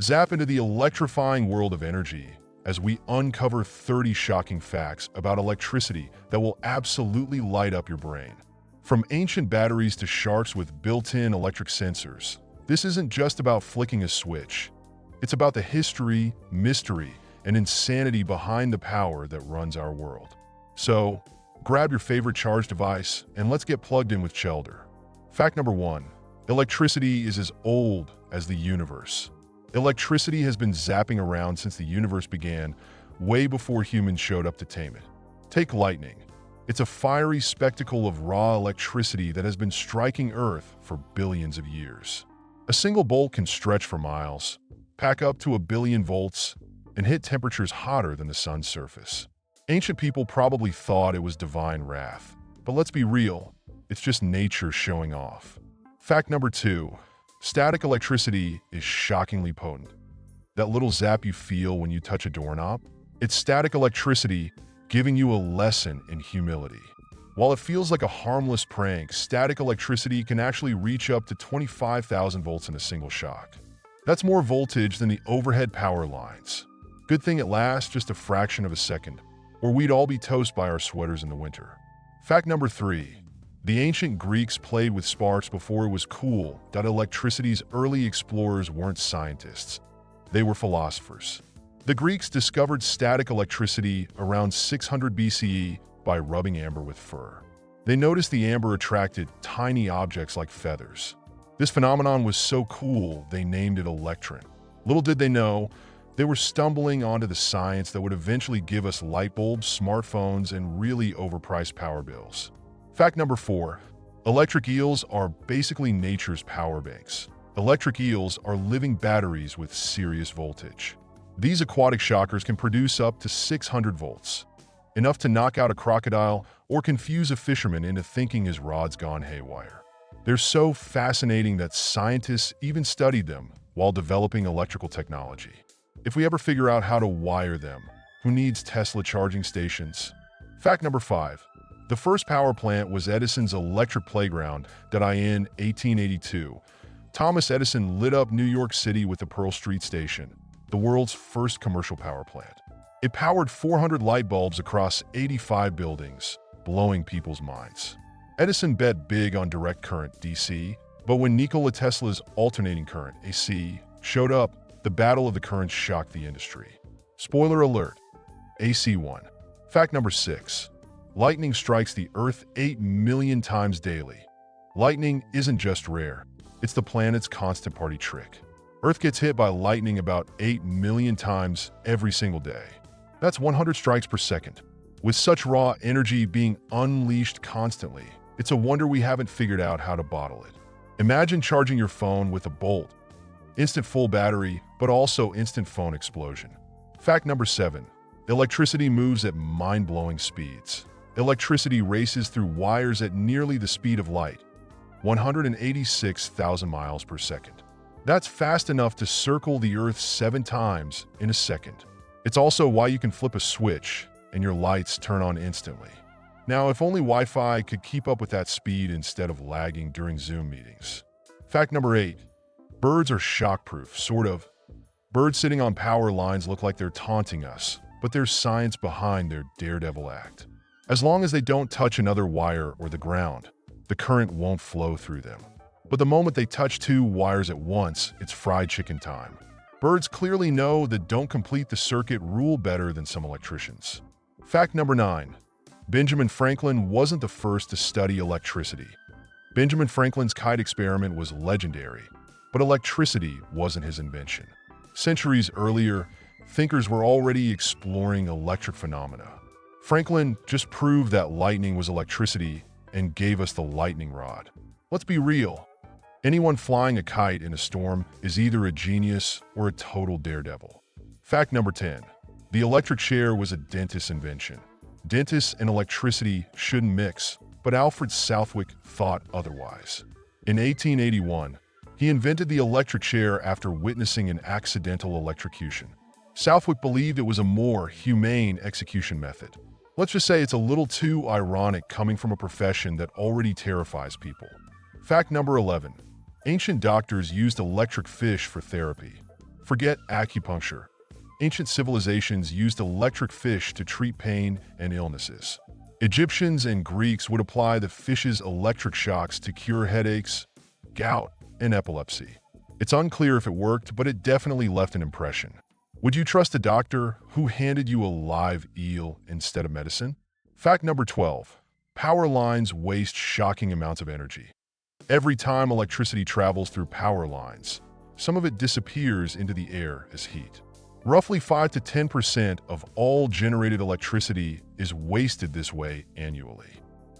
Zap into the electrifying world of energy as we uncover 30 shocking facts about electricity that will absolutely light up your brain. From ancient batteries to sharks with built-in electric sensors, this isn't just about flicking a switch. It's about the history, mystery, and insanity behind the power that runs our world. So, grab your favorite charge device and let's get plugged in with Chelder. Fact number 1. Electricity is as old as the universe. Electricity has been zapping around since the universe began, way before humans showed up to tame it. Take lightning. It's a fiery spectacle of raw electricity that has been striking Earth for billions of years. A single bolt can stretch for miles, pack up to 1 billion volts, and hit temperatures hotter than the sun's surface. Ancient people probably thought it was divine wrath, but let's be real, it's just nature showing off. Fact number 2. Static electricity is shockingly potent. That little zap you feel when you touch a doorknob? It's static electricity giving you a lesson in humility. While it feels like a harmless prank, static electricity can actually reach up to 25,000 volts in a single shock. That's more voltage than the overhead power lines. Good thing it lasts just a fraction of a second, or we'd all be toast by our sweaters in the winter. Fact number 3. The ancient Greeks played with sparks before it was cool that electricity's early explorers weren't scientists. They were philosophers. The Greeks discovered static electricity around 600 BCE by rubbing amber with fur. They noticed the amber attracted tiny objects like feathers. This phenomenon was so cool, they named it electron. Little did they know, they were stumbling onto the science that would eventually give us light bulbs, smartphones, and really overpriced power bills. Fact number 4. Electric eels are basically nature's power banks. Electric eels are living batteries with serious voltage. These aquatic shockers can produce up to 600 volts, enough to knock out a crocodile or confuse a fisherman into thinking his rod's gone haywire. They're so fascinating that scientists even studied them while developing electrical technology. If we ever figure out how to wire them, who needs Tesla charging stations? Fact number 5. The first power plant was Edison's electric playground that in 1882. Thomas Edison lit up New York City with the Pearl Street Station, the world's first commercial power plant. It powered 400 light bulbs across 85 buildings, blowing people's minds. Edison bet big on direct current, DC, but when Nikola Tesla's alternating current, AC, showed up, the battle of the currents shocked the industry. Spoiler alert, AC won. Fact number 6. Lightning strikes the Earth 8 million times daily. Lightning isn't just rare, it's the planet's constant party trick. Earth gets hit by lightning about 8 million times every single day. That's 100 strikes per second. With such raw energy being unleashed constantly, it's a wonder we haven't figured out how to bottle it. Imagine charging your phone with a bolt. Instant full battery, but also instant phone explosion. Fact number 7. Electricity moves at mind-blowing speeds. Electricity races through wires at nearly the speed of light, 186,000 miles per second. That's fast enough to circle the Earth 7 times in a second. It's also why you can flip a switch and your lights turn on instantly. Now, if only Wi-Fi could keep up with that speed instead of lagging during Zoom meetings. Fact number 8. Birds are shockproof, sort of. Birds sitting on power lines look like they're taunting us, but there's science behind their daredevil act. As long as they don't touch another wire or the ground, the current won't flow through them. But the moment they touch 2 wires at once, it's fried chicken time. Birds clearly know that don't complete the circuit rule better than some electricians. Fact number 9. Benjamin Franklin wasn't the first to study electricity. Benjamin Franklin's kite experiment was legendary, but electricity wasn't his invention. Centuries earlier, thinkers were already exploring electric phenomena. Franklin just proved that lightning was electricity and gave us the lightning rod. Let's be real. Anyone flying a kite in a storm is either a genius or a total daredevil. Fact number 10. The electric chair was a dentist's invention. Dentists and electricity shouldn't mix, but Alfred Southwick thought otherwise. In 1881, he invented the electric chair after witnessing an accidental electrocution. Southwick believed it was a more humane execution method. Let's just say it's a little too ironic coming from a profession that already terrifies people. Fact number 11. Ancient doctors used electric fish for therapy. Forget acupuncture. Ancient civilizations used electric fish to treat pain and illnesses. Egyptians and Greeks would apply the fish's electric shocks to cure headaches, gout, and epilepsy. It's unclear if it worked, but it definitely left an impression. Would you trust a doctor who handed you a live eel instead of medicine? Fact number 12. Power lines waste shocking amounts of energy. Every time electricity travels through power lines, some of it disappears into the air as heat. Roughly 5 to 10% of all generated electricity is wasted this way annually.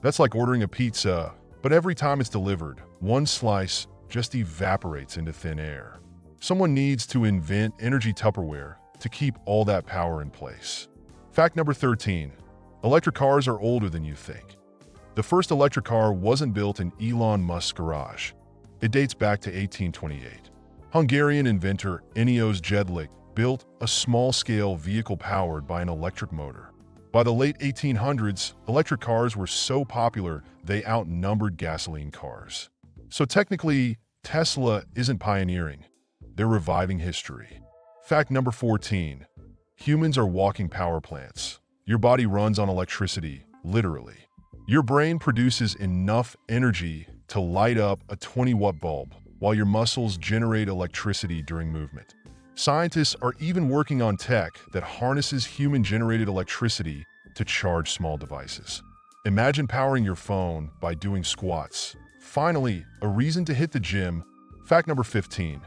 That's like ordering a pizza, but every time it's delivered, one slice just evaporates into thin air. Someone needs to invent energy Tupperware to keep all that power in place. Fact number 13. Electric cars are older than you think. The first electric car wasn't built in Elon Musk's garage. It dates back to 1828. Hungarian inventor Enéas Jedlik built a small-scale vehicle powered by an electric motor. By the late 1800s, electric cars were so popular they outnumbered gasoline cars. So technically, Tesla isn't pioneering, they're reviving history. Fact number 14. Humans are walking power plants. Your body runs on electricity, literally. Your brain produces enough energy to light up a 20-watt bulb, while your muscles generate electricity during movement. Scientists are even working on tech that harnesses human-generated electricity to charge small devices. Imagine powering your phone by doing squats. Finally, a reason to hit the gym. Fact number 15.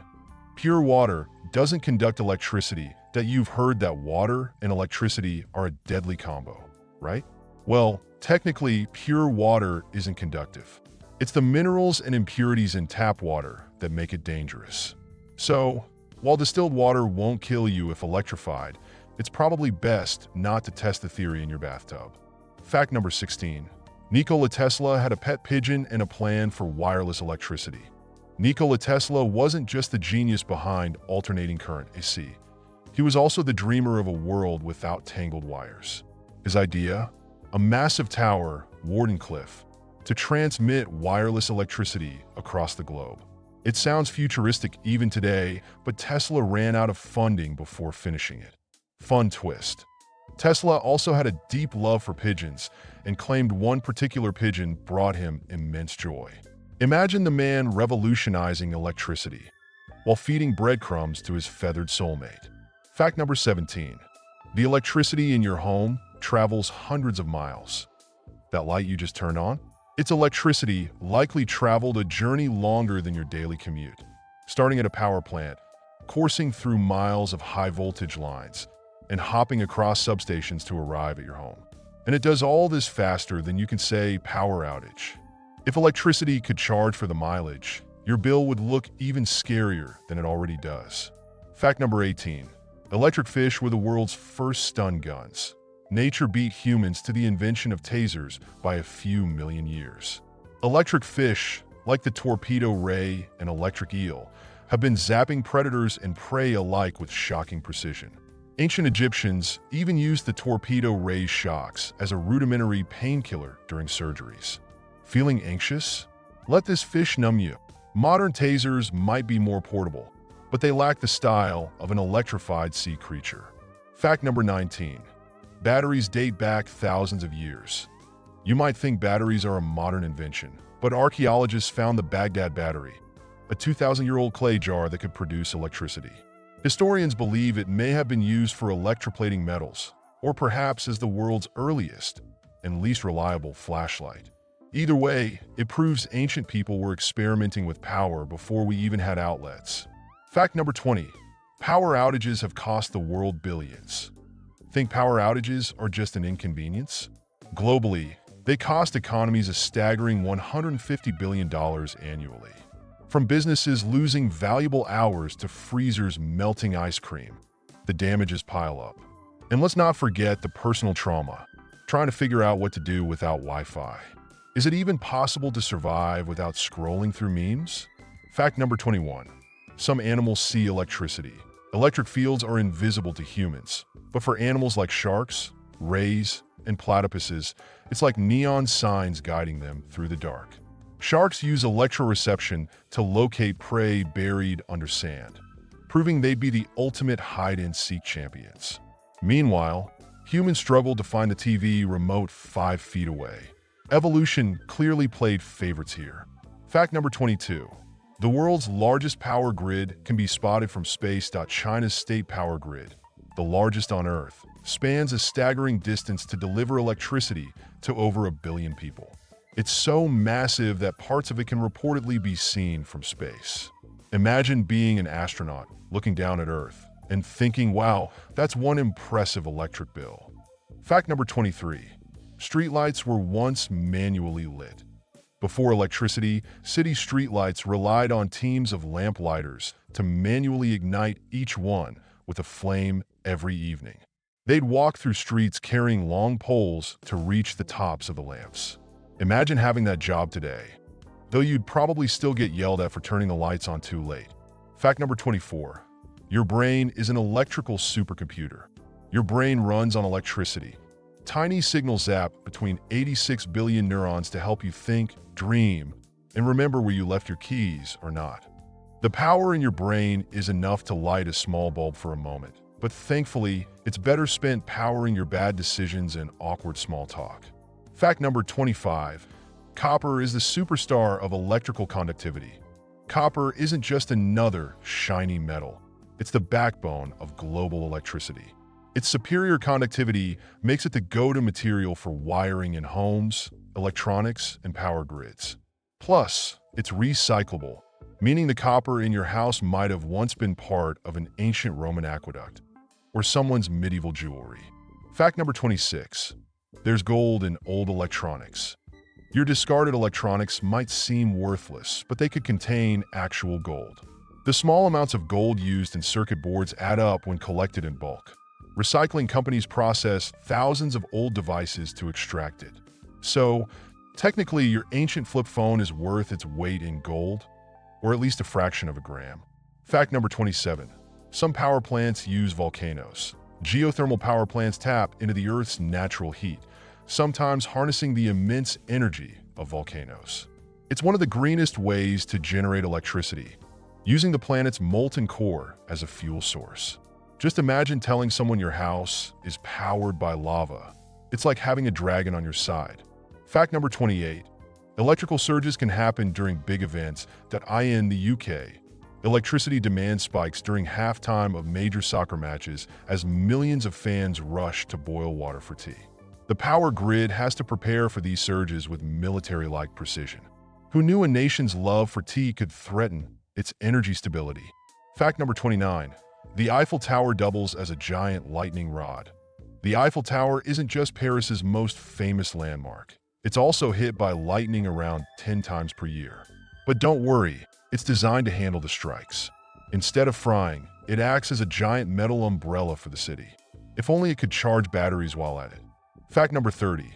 Pure water doesn't conduct electricity. That you've heard that water and electricity are a deadly combo, right? Well, technically, pure water isn't conductive. It's the minerals and impurities in tap water that make it dangerous. So, while distilled water won't kill you if electrified, it's probably best not to test the theory in your bathtub. Fact number 16. Nikola Tesla had a pet pigeon and a plan for wireless electricity. Nikola Tesla wasn't just the genius behind alternating current, AC. He was also the dreamer of a world without tangled wires. His idea? A massive tower, Wardenclyffe, to transmit wireless electricity across the globe. It sounds futuristic even today, but Tesla ran out of funding before finishing it. Fun twist. Tesla also had a deep love for pigeons and claimed one particular pigeon brought him immense joy. Imagine the man revolutionizing electricity while feeding breadcrumbs to his feathered soulmate. Fact number 17. The electricity in your home travels hundreds of miles. That light you just turned on? Its electricity likely traveled a journey longer than your daily commute, starting at a power plant, coursing through miles of high-voltage lines, and hopping across substations to arrive at your home. And it does all this faster than you can say power outage. If electricity could charge for the mileage, your bill would look even scarier than it already does. Fact number 18. Electric fish were the world's first stun guns. Nature beat humans to the invention of tasers by a few million years. Electric fish, like the torpedo ray and electric eel, have been zapping predators and prey alike with shocking precision. Ancient Egyptians even used the torpedo ray shocks as a rudimentary painkiller during surgeries. Feeling anxious? Let this fish numb you. Modern tasers might be more portable, but they lack the style of an electrified sea creature. Fact number 19. Batteries date back thousands of years. You might think batteries are a modern invention, but archaeologists found the Baghdad battery, a 2,000-year-old clay jar that could produce electricity. Historians believe it may have been used for electroplating metals, or perhaps as the world's earliest and least reliable flashlight. Either way, it proves ancient people were experimenting with power before we even had outlets. Fact number 20. Power outages have cost the world billions. Think power outages are just an inconvenience? Globally, they cost economies a staggering $150 billion annually. From businesses losing valuable hours to freezers melting ice cream, the damages pile up. And let's not forget the personal trauma, trying to figure out what to do without Wi-Fi. Is it even possible to survive without scrolling through memes? Fact number 21. Some animals see electricity. Electric fields are invisible to humans, but for animals like sharks, rays, and platypuses, it's like neon signs guiding them through the dark. Sharks use electroreception to locate prey buried under sand. proving they'd be the ultimate hide-and-seek champions. Meanwhile, humans struggled to find the TV remote 5 feet away. Evolution clearly played favorites here. Fact number 22. The world's largest power grid can be spotted from space. China's state power grid, the largest on Earth, spans a staggering distance to deliver electricity to over 1 billion people. It's so massive that parts of it can reportedly be seen from space. Imagine being an astronaut looking down at Earth and thinking, wow, that's one impressive electric bill. Fact number 23. Streetlights were once manually lit. Before electricity, city streetlights relied on teams of lamplighters to manually ignite each one with a flame every evening. They'd walk through streets carrying long poles to reach the tops of the lamps. Imagine having that job today, though you'd probably still get yelled at for turning the lights on too late. Fact number 24. Your brain is an electrical supercomputer. Your brain runs on electricity. Tiny signals zap between 86 billion neurons to help you think, dream, and remember where you left your keys or not. The power in your brain is enough to light a small bulb for a moment, but thankfully, it's better spent powering your bad decisions and awkward small talk. Fact number 25. Copper is the superstar of electrical conductivity. Copper isn't just another shiny metal. It's the backbone of global electricity. Its superior conductivity makes it the go-to material for wiring in homes, electronics, and power grids. Plus, it's recyclable, meaning the copper in your house might have once been part of an ancient Roman aqueduct or someone's medieval jewelry. Fact number 26. There's gold in old electronics. Your discarded electronics might seem worthless, but they could contain actual gold. The small amounts of gold used in circuit boards add up when collected in bulk. Recycling companies process thousands of old devices to extract it. So, technically, your ancient flip phone is worth its weight in gold, or at least a fraction of a gram. Fact number 27. Some power plants use volcanoes. Geothermal power plants tap into the Earth's natural heat, sometimes harnessing the immense energy of volcanoes. It's one of the greenest ways to generate electricity, using the planet's molten core as a fuel source. Just imagine telling someone your house is powered by lava. It's like having a dragon on your side. Fact number 28. Electrical surges can happen during big events. In the UK, electricity demand spikes during halftime of major soccer matches as millions of fans rush to boil water for tea. The power grid has to prepare for these surges with military-like precision. Who knew a nation's love for tea could threaten its energy stability? Fact number 29. The Eiffel Tower doubles as a giant lightning rod. The Eiffel Tower isn't just Paris's most famous landmark. It's also hit by lightning around 10 times per year. But don't worry, it's designed to handle the strikes. Instead of frying, it acts as a giant metal umbrella for the city. If only it could charge batteries while at it. Fact number 30.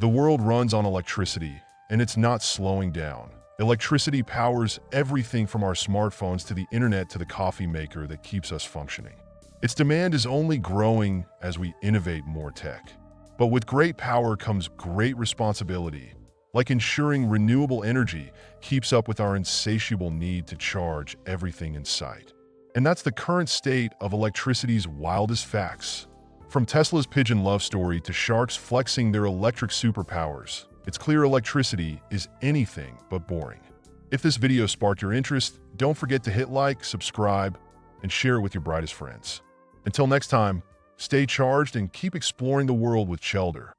The world runs on electricity, and it's not slowing down. Electricity powers everything from our smartphones to the internet to the coffee maker that keeps us functioning. Its demand is only growing as we innovate more tech. But with great power comes great responsibility, like ensuring renewable energy keeps up with our insatiable need to charge everything in sight. And that's the current state of electricity's wildest facts. From Tesla's pigeon love story to sharks flexing their electric superpowers, it's clear electricity is anything but boring. If this video sparked your interest, don't forget to hit like, subscribe, and share it with your brightest friends. Until next time, stay charged and keep exploring the world with Chelder.